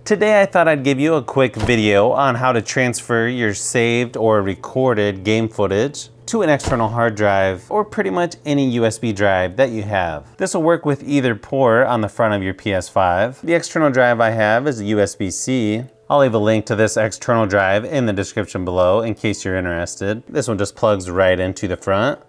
Today I thought I'd give you a quick video on how to transfer your saved or recorded game footage to an external hard drive or pretty much any USB drive that you have. This will work with either port on the front of your PS5. The external drive I have is a USB-C. I'll leave a link to this external drive in the description below in case you're interested. This one just plugs right into the front.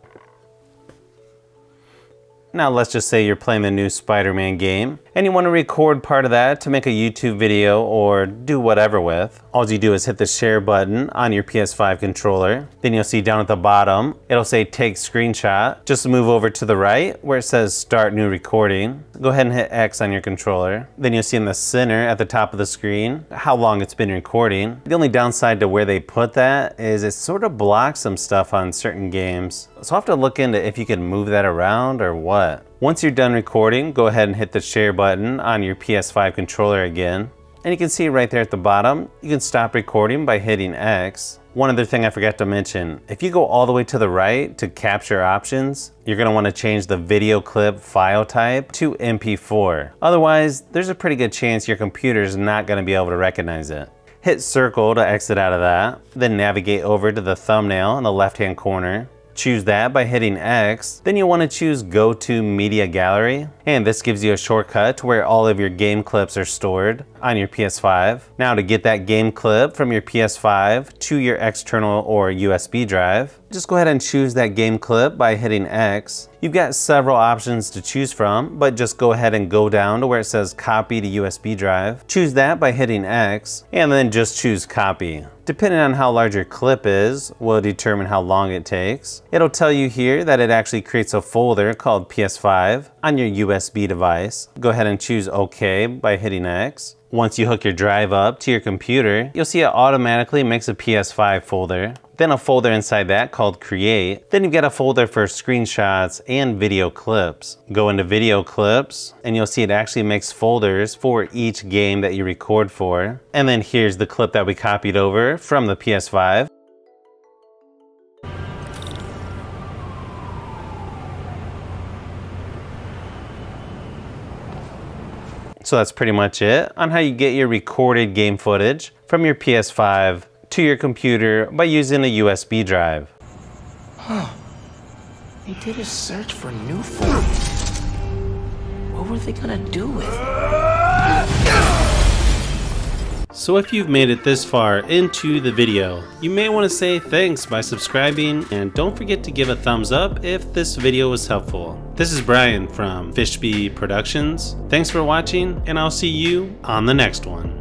Now let's just say you're playing the new Spider-Man game and you want to record part of that to make a YouTube video or do whatever with. All you do is hit the share button on your PS5 controller. Then you'll see down at the bottom, it'll say take screenshot. Just move over to the right where it says start new recording. Go ahead and hit X on your controller. Then you'll see in the center at the top of the screen how long it's been recording. The only downside to where they put that is it sort of blocks some stuff on certain games. So I'll have to look into if you can move that around or what. Once you're done recording, go ahead and hit the share button on your PS5 controller again. And you can see right there at the bottom, you can stop recording by hitting X. One other thing I forgot to mention, if you go all the way to the right to capture options, you're gonna wanna change the video clip file type to MP4. Otherwise, there's a pretty good chance your computer's not gonna be able to recognize it. Hit circle to exit out of that, then navigate over to the thumbnail in the left-hand corner. Choose that by hitting X. Then you'll want to choose Go to Media Gallery. And this gives you a shortcut to where all of your game clips are stored on your PS5. Now to get that game clip from your PS5 to your external or USB drive, just go ahead and choose that game clip by hitting X. You've got several options to choose from, but just go ahead and go down to where it says copy to USB drive. Choose that by hitting X, and then just choose copy. Depending on how large your clip is, will determine how long it takes. It'll tell you here that it actually creates a folder called PS5 on your USB device. Go ahead and choose OK by hitting X. Once you hook your drive up to your computer, you'll see it automatically makes a PS5 folder. Then a folder inside that called Create. Then you've got a folder for screenshots and video clips. Go into video clips and you'll see it actually makes folders for each game that you record for. And then here's the clip that we copied over from the PS5. So that's pretty much it on how you get your recorded game footage from your PS5 to your computer by using a USB drive. Huh. They did a search for new folders. What were they gonna do with it? So if you've made it this far into the video, you may want to say thanks by subscribing, and don't forget to give a thumbs up if this video was helpful. This is Brian from Fishbee Productions. Thanks for watching, and I'll see you on the next one.